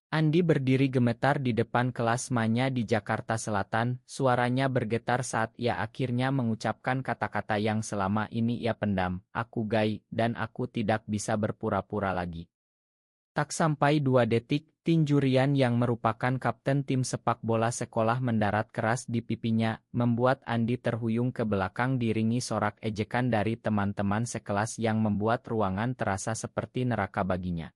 Andi berdiri gemetar di depan kelas Manya di Jakarta Selatan, suaranya bergetar saat ia akhirnya mengucapkan kata-kata yang selama ini ia pendam, "Aku gay, dan aku tidak bisa berpura-pura lagi." Tak sampai 2 detik, tinju Rian yang merupakan kapten tim sepak bola sekolah mendarat keras di pipinya, membuat Andi terhuyung ke belakang diiringi sorak ejekan dari teman-teman sekelas yang membuat ruangan terasa seperti neraka baginya.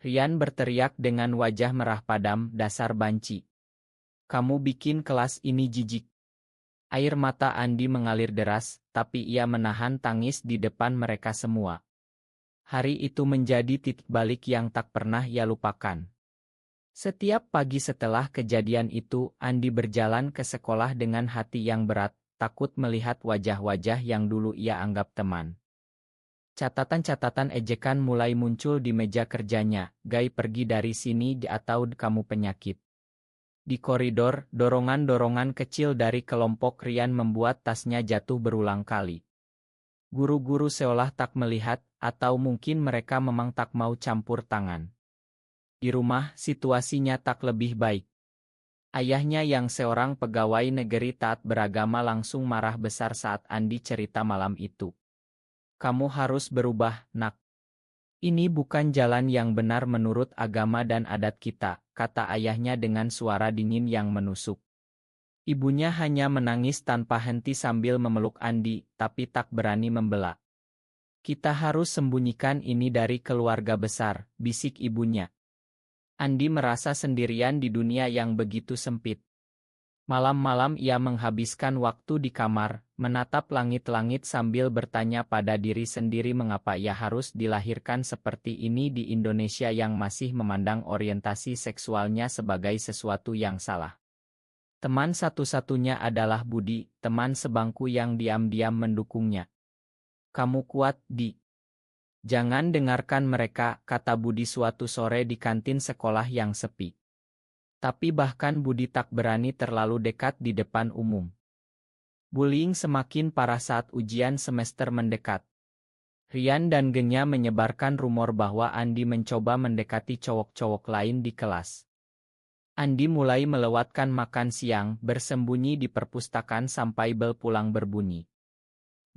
Rian berteriak dengan wajah merah padam, "Dasar banci. Kamu bikin kelas ini jijik." Air mata Andi mengalir deras, tapi ia menahan tangis di depan mereka semua. Hari itu menjadi titik balik yang tak pernah ia lupakan. Setiap pagi setelah kejadian itu, Andi berjalan ke sekolah dengan hati yang berat, takut melihat wajah-wajah yang dulu ia anggap teman. Catatan-catatan ejekan mulai muncul di meja kerjanya, "Gay, pergi dari sini atau kamu penyakit." Di koridor, dorongan-dorongan kecil dari kelompok Rian membuat tasnya jatuh berulang kali. Guru-guru seolah tak melihat, atau mungkin mereka memang tak mau campur tangan. Di rumah, situasinya tak lebih baik. Ayahnya yang seorang pegawai negeri taat beragama langsung marah besar saat Andi cerita malam itu. "Kamu harus berubah, nak. Ini bukan jalan yang benar menurut agama dan adat kita," kata ayahnya dengan suara dingin yang menusuk. Ibunya hanya menangis tanpa henti sambil memeluk Andi, tapi tak berani membela. "Kita harus sembunyikan ini dari keluarga besar," bisik ibunya. Andi merasa sendirian di dunia yang begitu sempit. Malam-malam ia menghabiskan waktu di kamar, menatap langit-langit sambil bertanya pada diri sendiri mengapa ia harus dilahirkan seperti ini di Indonesia yang masih memandang orientasi seksualnya sebagai sesuatu yang salah. Teman satu-satunya adalah Budi, teman sebangku yang diam-diam mendukungnya. "Kamu kuat, Di. Jangan dengarkan mereka," kata Budi suatu sore di kantin sekolah yang sepi. Tapi bahkan Budi tak berani terlalu dekat di depan umum. Bullying semakin parah saat ujian semester mendekat. Rian dan gengnya menyebarkan rumor bahwa Andi mencoba mendekati cowok-cowok lain di kelas. Andi mulai melewatkan makan siang, bersembunyi di perpustakaan sampai bel pulang berbunyi.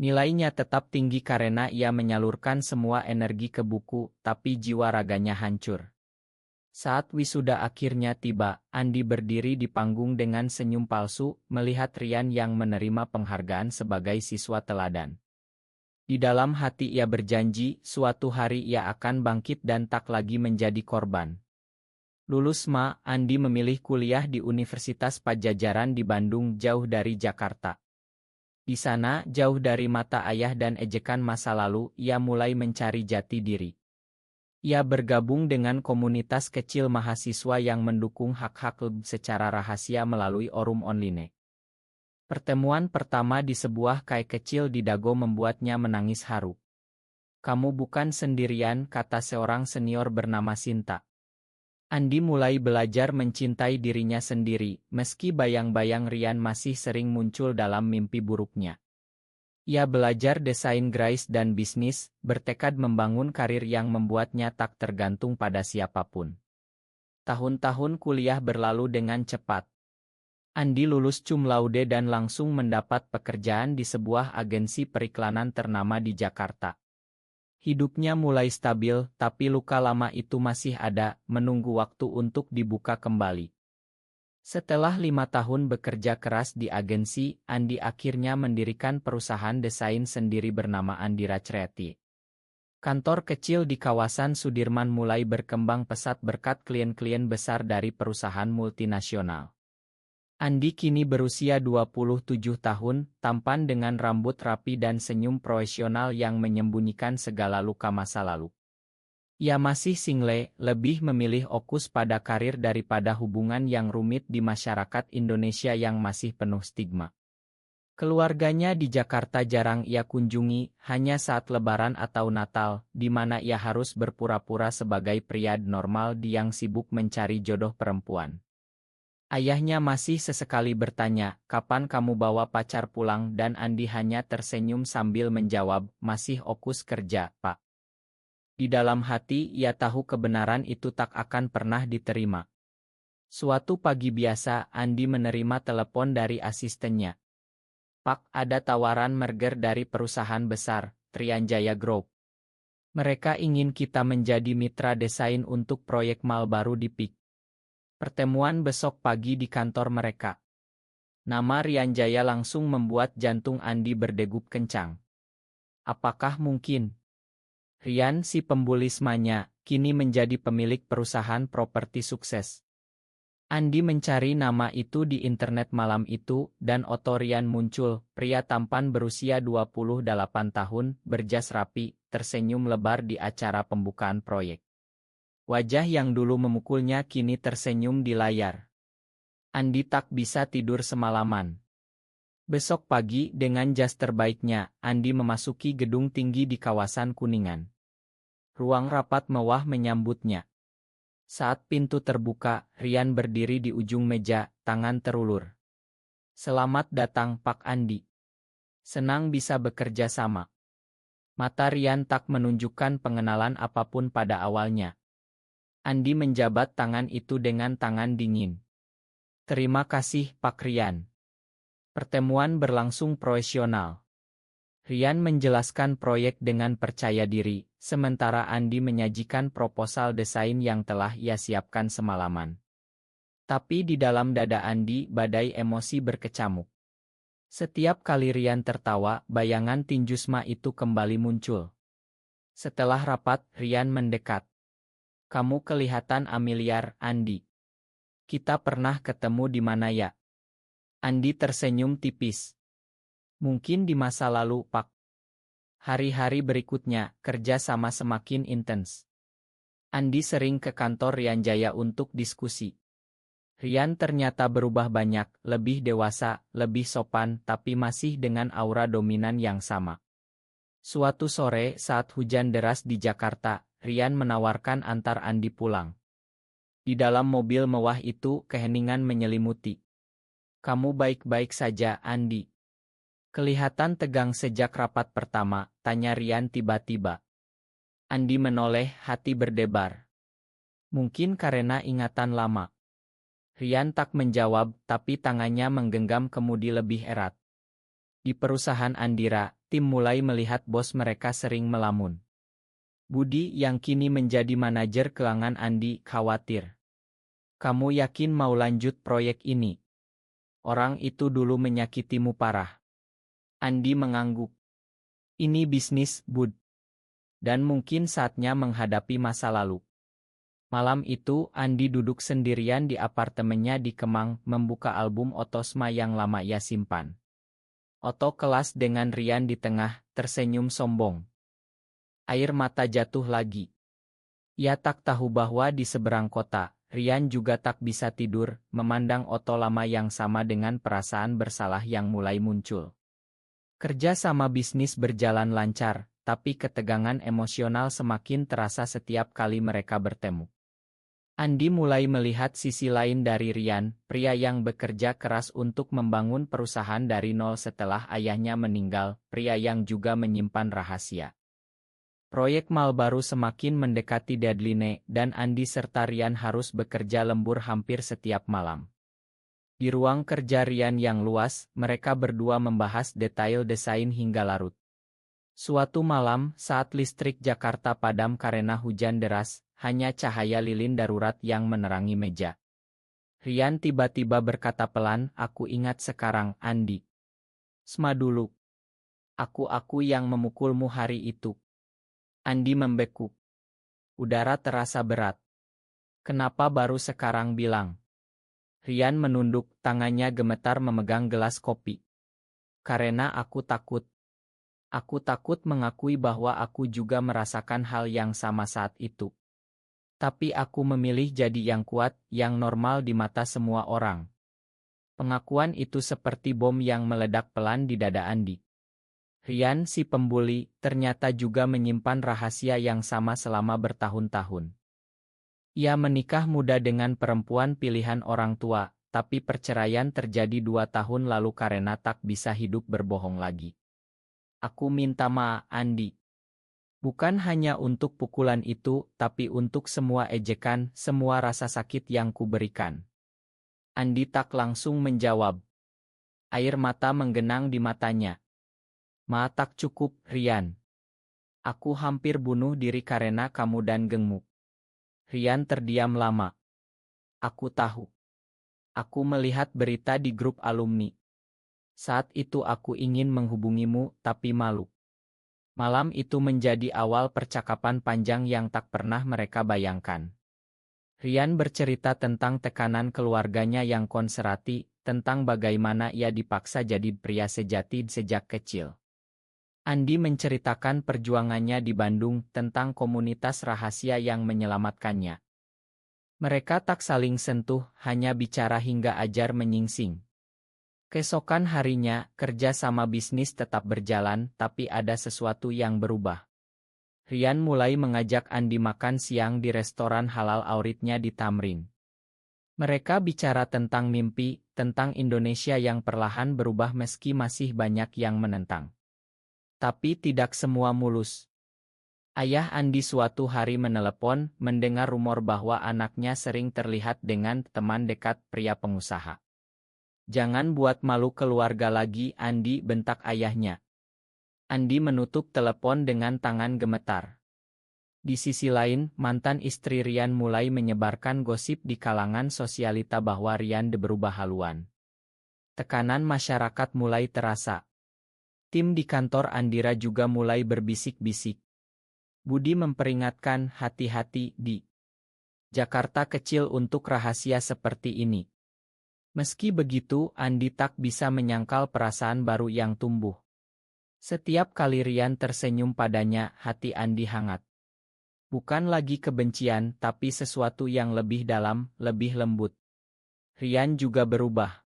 Nilainya tetap tinggi karena ia menyalurkan semua energi ke buku, tapi jiwa raganya hancur. Saat wisuda akhirnya tiba, Andi berdiri di panggung dengan senyum palsu, melihat Rian yang menerima penghargaan sebagai siswa teladan. Di dalam hati ia berjanji, suatu hari ia akan bangkit dan tak lagi menjadi korban. Lulus Andi memilih kuliah di Universitas Padjadjaran di Bandung, jauh dari Jakarta. Di sana, jauh dari mata ayah dan ejekan masa lalu, ia mulai mencari jati diri. Ia bergabung dengan komunitas kecil mahasiswa yang mendukung hak-hak LGBTQ secara rahasia melalui forum online. Pertemuan pertama di sebuah kai kecil di Dago membuatnya menangis haru. "Kamu bukan sendirian," kata seorang senior bernama Sinta. Andi mulai belajar mencintai dirinya sendiri, meski bayang-bayang Rian masih sering muncul dalam mimpi buruknya. Ia belajar desain grafis dan bisnis, bertekad membangun karir yang membuatnya tak tergantung pada siapapun. Tahun-tahun kuliah berlalu dengan cepat. Andi lulus cum laude dan langsung mendapat pekerjaan di sebuah agensi periklanan ternama di Jakarta. Hidupnya mulai stabil, tapi luka lama itu masih ada, menunggu waktu untuk dibuka kembali. Setelah 5 tahun bekerja keras di agensi, Andi akhirnya mendirikan perusahaan desain sendiri bernama Andira Creative. Kantor kecil di kawasan Sudirman mulai berkembang pesat berkat klien-klien besar dari perusahaan multinasional. Andi kini berusia 27 tahun, tampan dengan rambut rapi dan senyum profesional yang menyembunyikan segala luka masa lalu. Ia masih single, lebih memilih fokus pada karir daripada hubungan yang rumit di masyarakat Indonesia yang masih penuh stigma. Keluarganya di Jakarta jarang ia kunjungi, hanya saat Lebaran atau Natal, di mana ia harus berpura-pura sebagai pria normal yang sibuk mencari jodoh perempuan. Ayahnya masih sesekali bertanya, "Kapan kamu bawa pacar pulang?" dan Andi hanya tersenyum sambil menjawab, "Masih fokus kerja, Pak." Di dalam hati ia tahu kebenaran itu tak akan pernah diterima. Suatu pagi biasa, Andi menerima telepon dari asistennya. Pak, ada tawaran merger dari perusahaan besar, Trianjaya Group. Mereka ingin kita menjadi mitra desain untuk proyek mal baru di PIK. Pertemuan besok pagi di kantor mereka. Nama Rianjaya langsung membuat jantung Andi berdegup kencang. Apakah mungkin? Rian si pembulismanya, kini menjadi pemilik perusahaan properti sukses. Andi mencari nama itu di internet malam itu, dan oto Rian muncul, pria tampan berusia 28 tahun, berjas rapi, tersenyum lebar di acara pembukaan proyek. Wajah yang dulu memukulnya kini tersenyum di layar. Andi tak bisa tidur semalaman. Besok pagi, dengan jas terbaiknya, Andi memasuki gedung tinggi di kawasan Kuningan. Ruang rapat mewah menyambutnya. Saat pintu terbuka, Rian berdiri di ujung meja, tangan terulur. Selamat datang Pak Andi. Senang bisa bekerja sama. Mata Rian tak menunjukkan pengenalan apapun pada awalnya. Andi menjabat tangan itu dengan tangan dingin. Terima kasih Pak Rian. Pertemuan berlangsung profesional. Rian menjelaskan proyek dengan percaya diri, sementara Andi menyajikan proposal desain yang telah ia siapkan semalaman. Tapi di dalam dada Andi, badai emosi berkecamuk. Setiap kali Rian tertawa, bayangan Tinjusma itu kembali muncul. Setelah rapat, Rian mendekat. Kamu kelihatan familiar, Andi. Kita pernah ketemu di mana ya? Andi tersenyum tipis. Mungkin di masa lalu, Pak. Hari-hari berikutnya, kerja sama semakin intens. Andi sering ke kantor Rianjaya untuk diskusi. Rian ternyata berubah banyak, lebih dewasa, lebih sopan, tapi masih dengan aura dominan yang sama. Suatu sore, saat hujan deras di Jakarta, Rian menawarkan antar Andi pulang. Di dalam mobil mewah itu, keheningan menyelimuti. Kamu baik-baik saja, Andi? Kelihatan tegang sejak rapat pertama, tanya Rian tiba-tiba. Andi menoleh, hati berdebar. Mungkin karena ingatan lama. Rian tak menjawab, tapi tangannya menggenggam kemudi lebih erat. Di perusahaan Andira, tim mulai melihat bos mereka sering melamun. Budi yang kini menjadi manajer keuangan Andi khawatir. Kamu yakin mau lanjut proyek ini? Orang itu dulu menyakitimu parah. Andi mengangguk. Ini bisnis, Bud. Dan mungkin saatnya menghadapi masa lalu. Malam itu, Andi duduk sendirian di apartemennya di Kemang, membuka album Otosma yang lama ia simpan. Oto kelas dengan Rian di tengah, tersenyum sombong. Air mata jatuh lagi. Ia tak tahu bahwa di seberang kota, Rian juga tak bisa tidur, memandang Oto lama yang sama dengan perasaan bersalah yang mulai muncul. Kerja sama bisnis berjalan lancar, tapi ketegangan emosional semakin terasa setiap kali mereka bertemu. Andi mulai melihat sisi lain dari Rian, pria yang bekerja keras untuk membangun perusahaan dari nol setelah ayahnya meninggal, pria yang juga menyimpan rahasia. Proyek mal baru semakin mendekati deadline, dan Andi serta Rian harus bekerja lembur hampir setiap malam. Di ruang kerja Rian yang luas, mereka berdua membahas detail desain hingga larut. Suatu malam, saat listrik Jakarta padam karena hujan deras, hanya cahaya lilin darurat yang menerangi meja. Rian tiba-tiba berkata pelan, aku ingat sekarang, Andi. Sma dulu. Aku yang memukulmu hari itu. Andi membekuk. Udara terasa berat. Kenapa baru sekarang bilang? Rian menunduk, tangannya gemetar memegang gelas kopi. Karena aku takut. Aku takut mengakui bahwa aku juga merasakan hal yang sama saat itu. Tapi aku memilih jadi yang kuat, yang normal di mata semua orang. Pengakuan itu seperti bom yang meledak pelan di dada Andi. Rian si pembuli, ternyata juga menyimpan rahasia yang sama selama bertahun-tahun. Ia menikah muda dengan perempuan pilihan orang tua, tapi perceraian terjadi 2 tahun lalu karena tak bisa hidup berbohong lagi. Aku minta maaf, Andi. Bukan hanya untuk pukulan itu, tapi untuk semua ejekan, semua rasa sakit yang kuberikan. Andi tak langsung menjawab. Air mata menggenang di matanya. Ma tak cukup, Rian. Aku hampir bunuh diri karena kamu dan gengmu. Rian terdiam lama. Aku tahu. Aku melihat berita di grup alumni. Saat itu aku ingin menghubungimu, tapi malu. Malam itu menjadi awal percakapan panjang yang tak pernah mereka bayangkan. Rian bercerita tentang tekanan keluarganya yang konservatif, tentang bagaimana ia dipaksa jadi pria sejati sejak kecil. Andi menceritakan perjuangannya di Bandung, tentang komunitas rahasia yang menyelamatkannya. Mereka tak saling sentuh, hanya bicara hingga ajar menyingsing. Keesokan harinya, kerja sama bisnis tetap berjalan, tapi ada sesuatu yang berubah. Rian mulai mengajak Andi makan siang di restoran halal favoritnya di Tamrin. Mereka bicara tentang mimpi, tentang Indonesia yang perlahan berubah meski masih banyak yang menentang. Tapi tidak semua mulus. Ayah Andi suatu hari menelepon, mendengar rumor bahwa anaknya sering terlihat dengan teman dekat pria pengusaha. Jangan buat malu keluarga lagi, Andi, bentak ayahnya. Andi menutup telepon dengan tangan gemetar. Di sisi lain, mantan istri Rian mulai menyebarkan gosip di kalangan sosialita bahwa Rian berubah haluan. Tekanan masyarakat mulai terasa. Tim di kantor Andira juga mulai berbisik-bisik. Budi memperingatkan, hati-hati di Jakarta kecil untuk rahasia seperti ini. Meski begitu, Andi tak bisa menyangkal perasaan baru yang tumbuh. Setiap kali Rian tersenyum padanya, hati Andi hangat. Bukan lagi kebencian, tapi sesuatu yang lebih dalam, lebih lembut. Rian juga berubah.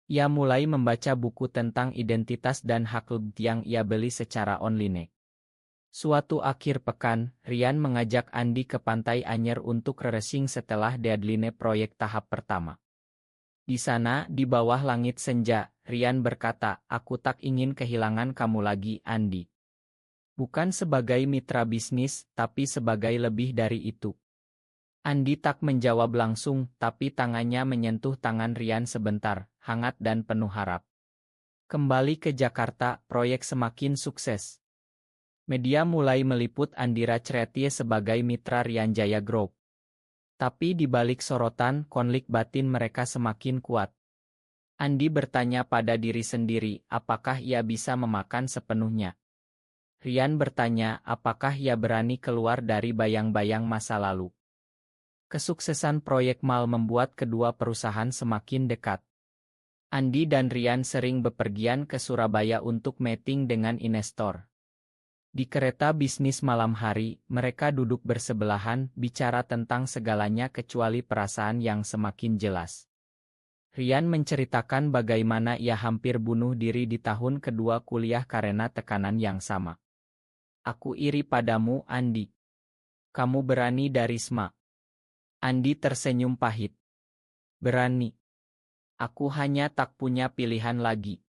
Ia mulai membaca buku tentang identitas dan hak yang ia beli secara online. Suatu akhir pekan, Rian mengajak Andi ke Pantai Anyer untuk refreshing setelah deadline proyek tahap pertama. Di sana, di bawah langit senja, Rian berkata, aku tak ingin kehilangan kamu lagi, Andi. Bukan sebagai mitra bisnis, tapi sebagai lebih dari itu. Andi tak menjawab langsung, tapi tangannya menyentuh tangan Rian sebentar, hangat dan penuh harap. Kembali ke Jakarta, proyek semakin sukses. Media mulai meliput Andira Tretie sebagai mitra Rian Jaya Group. Tapi di balik sorotan, konflik batin mereka semakin kuat. Andi bertanya pada diri sendiri, apakah ia bisa memakan sepenuhnya. Rian bertanya, apakah ia berani keluar dari bayang-bayang masa lalu. Kesuksesan proyek mal membuat kedua perusahaan semakin dekat. Andi dan Rian sering bepergian ke Surabaya untuk meeting dengan investor. Di kereta bisnis malam hari, mereka duduk bersebelahan, bicara tentang segalanya kecuali perasaan yang semakin jelas. Rian menceritakan bagaimana ia hampir bunuh diri di tahun kedua kuliah karena tekanan yang sama. Aku iri padamu, Andi. Kamu berani dari SMA. Andi tersenyum pahit. Berani. Aku hanya tak punya pilihan lagi.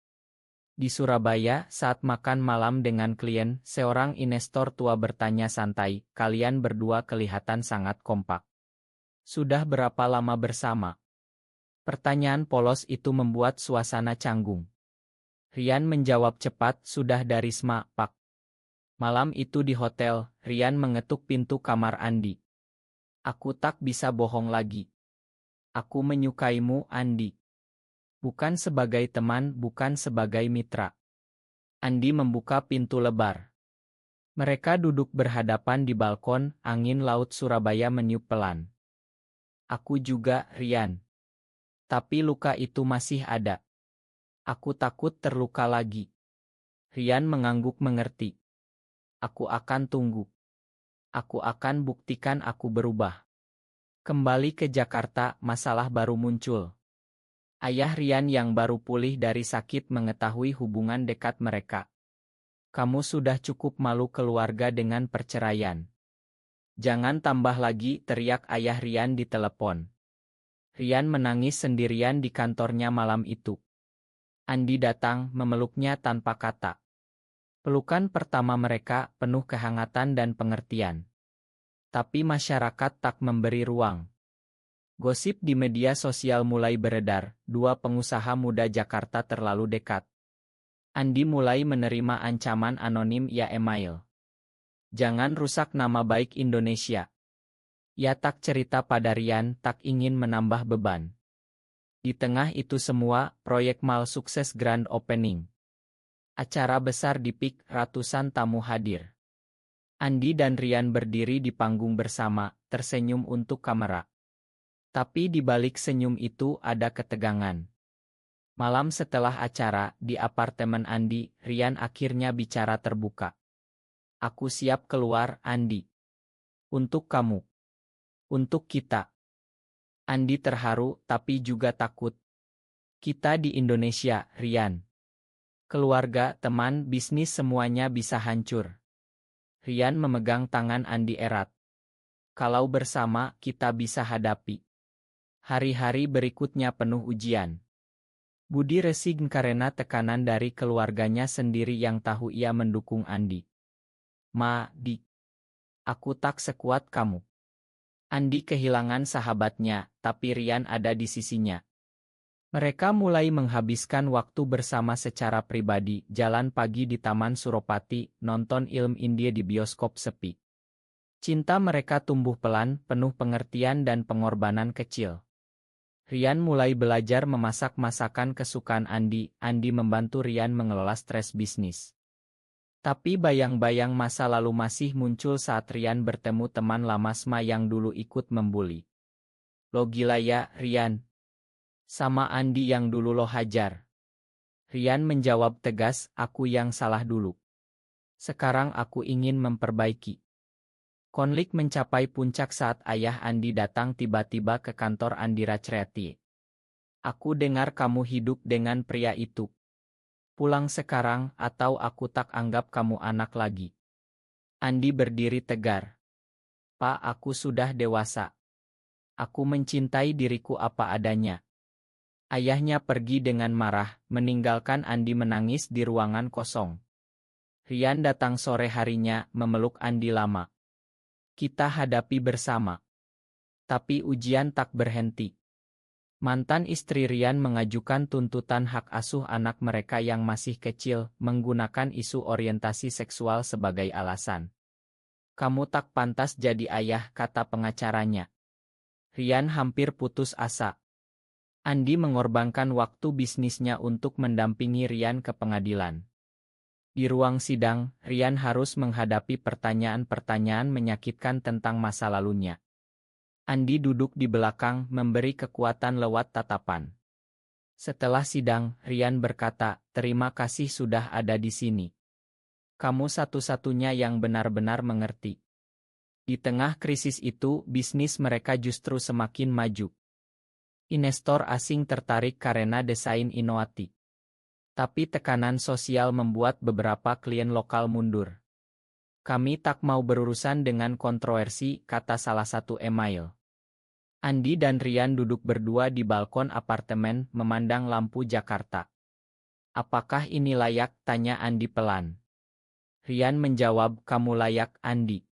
Di Surabaya, saat makan malam dengan klien, seorang investor tua bertanya santai, kalian berdua kelihatan sangat kompak. Sudah berapa lama bersama? Pertanyaan polos itu membuat suasana canggung. Rian menjawab cepat, sudah dari SMA, Pak. Malam itu di hotel, Rian mengetuk pintu kamar Andi. Aku tak bisa bohong lagi. Aku menyukaimu, Andi. Bukan sebagai teman, bukan sebagai mitra. Andi membuka pintu lebar. Mereka duduk berhadapan di balkon, angin laut Surabaya meniup pelan. Aku juga, Rian. Tapi luka itu masih ada. Aku takut terluka lagi. Rian mengangguk mengerti. Aku akan tunggu. Aku akan buktikan aku berubah. Kembali ke Jakarta, masalah baru muncul. Ayah Rian yang baru pulih dari sakit mengetahui hubungan dekat mereka. Kamu sudah cukup malu keluarga dengan perceraian. Jangan tambah lagi, teriak ayah Rian di telepon. Rian menangis sendirian di kantornya malam itu. Andi datang, memeluknya tanpa kata. Pelukan pertama mereka penuh kehangatan dan pengertian. Tapi masyarakat tak memberi ruang. Gosip di media sosial mulai beredar, dua pengusaha muda Jakarta terlalu dekat. Andi mulai menerima ancaman anonim via email. Jangan rusak nama baik Indonesia. Ia tak cerita pada Rian, tak ingin menambah beban. Di tengah itu semua, proyek mal sukses grand opening. Acara besar di PIK, ratusan tamu hadir. Andi dan Rian berdiri di panggung bersama, tersenyum untuk kamera. Tapi di balik senyum itu ada ketegangan. Malam setelah acara, di apartemen Andi, Rian akhirnya bicara terbuka. Aku siap keluar, Andi. Untuk kamu. Untuk kita. Andi terharu, tapi juga takut. Kita di Indonesia, Rian. Keluarga, teman, bisnis semuanya bisa hancur. Rian memegang tangan Andi erat. Kalau bersama, kita bisa hadapi hari-hari berikutnya penuh ujian. Budi resign karena tekanan dari keluarganya sendiri yang tahu ia mendukung Andi. Di. Aku tak sekuat kamu. Andi kehilangan sahabatnya, tapi Rian ada di sisinya. Mereka mulai menghabiskan waktu bersama secara pribadi, jalan pagi di Taman Suropati, nonton film India di bioskop sepi. Cinta mereka tumbuh pelan, penuh pengertian dan pengorbanan kecil. Rian mulai belajar memasak masakan kesukaan Andi. Andi membantu Rian mengelola stres bisnis. Tapi bayang-bayang masa lalu masih muncul saat Rian bertemu teman lama SMA yang dulu ikut membuli. Lo gila ya, Rian? Sama Andi yang dulu lo hajar. Rian menjawab tegas, aku yang salah dulu. Sekarang aku ingin memperbaiki. Konflik mencapai puncak saat ayah Andi datang tiba-tiba ke kantor Andi Rachreati. Aku dengar kamu hidup dengan pria itu. Pulang sekarang atau aku tak anggap kamu anak lagi. Andi berdiri tegar. Pak, aku sudah dewasa. Aku mencintai diriku apa adanya. Ayahnya pergi dengan marah, meninggalkan Andi menangis di ruangan kosong. Rian datang sore harinya, memeluk Andi lama. Kita hadapi bersama. Tapi ujian tak berhenti. Mantan istri Rian mengajukan tuntutan hak asuh anak mereka yang masih kecil, menggunakan isu orientasi seksual sebagai alasan. Kamu tak pantas jadi ayah, kata pengacaranya. Rian hampir putus asa. Andi mengorbankan waktu bisnisnya untuk mendampingi Rian ke pengadilan. Di ruang sidang, Rian harus menghadapi pertanyaan-pertanyaan menyakitkan tentang masa lalunya. Andi duduk di belakang, memberi kekuatan lewat tatapan. Setelah sidang, Rian berkata, terima kasih sudah ada di sini. Kamu satu-satunya yang benar-benar mengerti. Di tengah krisis itu, bisnis mereka justru semakin maju. Investor asing tertarik karena desain inovatif. Tapi tekanan sosial membuat beberapa klien lokal mundur. Kami tak mau berurusan dengan kontroversi, kata salah satu email. Andi dan Rian duduk berdua di balkon apartemen, memandang lampu Jakarta. Apakah ini layak? Tanya Andi pelan. Rian menjawab, kamu layak, Andi.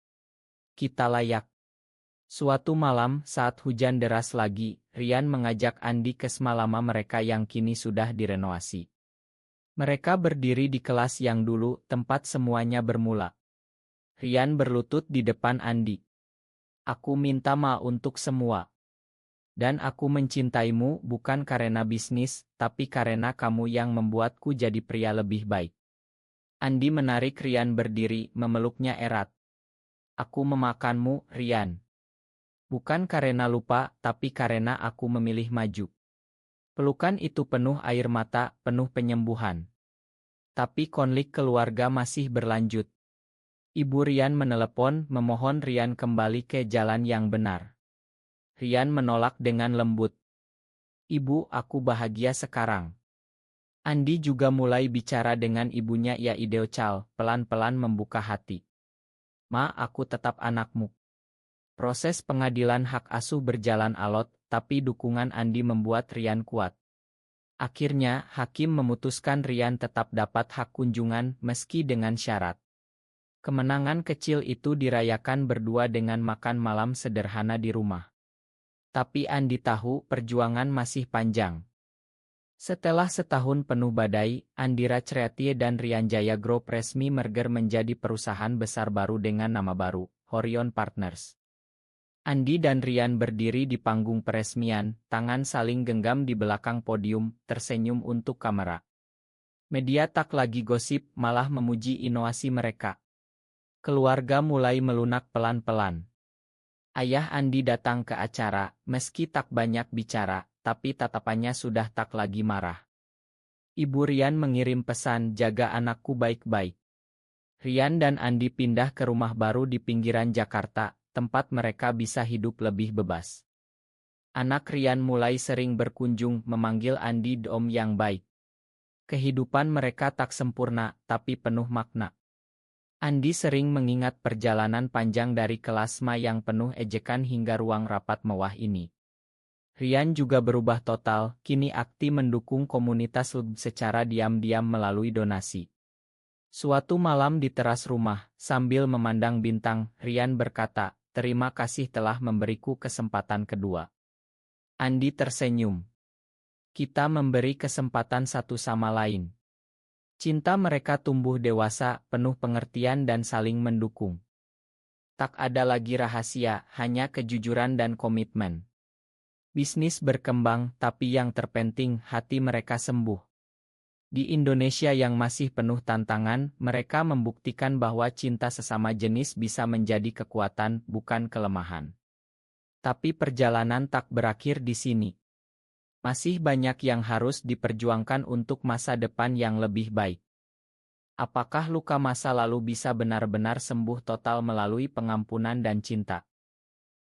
Kita layak. Suatu malam, saat hujan deras lagi, Rian mengajak Andi ke SMA lama mereka yang kini sudah direnovasi. Mereka berdiri di kelas yang dulu, tempat semuanya bermula. Rian berlutut di depan Andi. Aku minta maaf untuk semua. Dan aku mencintaimu bukan karena bisnis, tapi karena kamu yang membuatku jadi pria lebih baik. Andi menarik Rian berdiri, memeluknya erat. Aku memakanmu, Rian. Bukan karena lupa, tapi karena aku memilih maju. Pelukan itu penuh air mata, penuh penyembuhan. Tapi konflik keluarga masih berlanjut. Ibu Rian menelepon, memohon Rian kembali ke jalan yang benar. Rian menolak dengan lembut. Ibu, aku bahagia sekarang. Andi juga mulai bicara dengan ibunya ya Ideocal, pelan-pelan membuka hati. Ma, aku tetap anakmu. Proses pengadilan hak asuh berjalan alot, tapi dukungan Andi membuat Rian kuat. Akhirnya, hakim memutuskan Ryan tetap dapat hak kunjungan meski dengan syarat. Kemenangan kecil itu dirayakan berdua dengan makan malam sederhana di rumah. Tapi Andi tahu perjuangan masih panjang. Setelah setahun penuh badai, Andira Creatie dan Ryan Jaya Group resmi merger menjadi perusahaan besar baru dengan nama baru, Horion Partners. Andi dan Ryan berdiri di panggung peresmian, tangan saling genggam di belakang podium, tersenyum untuk kamera. Media tak lagi gosip, malah memuji inovasi mereka. Keluarga mulai melunak pelan-pelan. Ayah Andi datang ke acara, meski tak banyak bicara, tapi tatapannya sudah tak lagi marah. Ibu Ryan mengirim pesan, jaga anakku baik-baik. Ryan dan Andi pindah ke rumah baru di pinggiran Jakarta, tempat mereka bisa hidup lebih bebas. Anak Ryan mulai sering berkunjung, memanggil Andi Om yang baik. Kehidupan mereka tak sempurna, tapi penuh makna. Andi sering mengingat perjalanan panjang dari kelas Ma yang penuh ejekan hingga ruang rapat mewah ini. Ryan juga berubah total, kini aktif mendukung komunitas LUB secara diam-diam melalui donasi. Suatu malam di teras rumah, sambil memandang bintang, Ryan berkata, "Terima kasih telah memberiku kesempatan kedua." Andi tersenyum. Kita memberi kesempatan satu sama lain. Cinta mereka tumbuh dewasa, penuh pengertian dan saling mendukung. Tak ada lagi rahasia, hanya kejujuran dan komitmen. Bisnis berkembang, tapi yang terpenting, hati mereka sembuh. Di Indonesia yang masih penuh tantangan, mereka membuktikan bahwa cinta sesama jenis bisa menjadi kekuatan, bukan kelemahan. Tapi perjalanan tak berakhir di sini. Masih banyak yang harus diperjuangkan untuk masa depan yang lebih baik. Apakah luka masa lalu bisa benar-benar sembuh total melalui pengampunan dan cinta?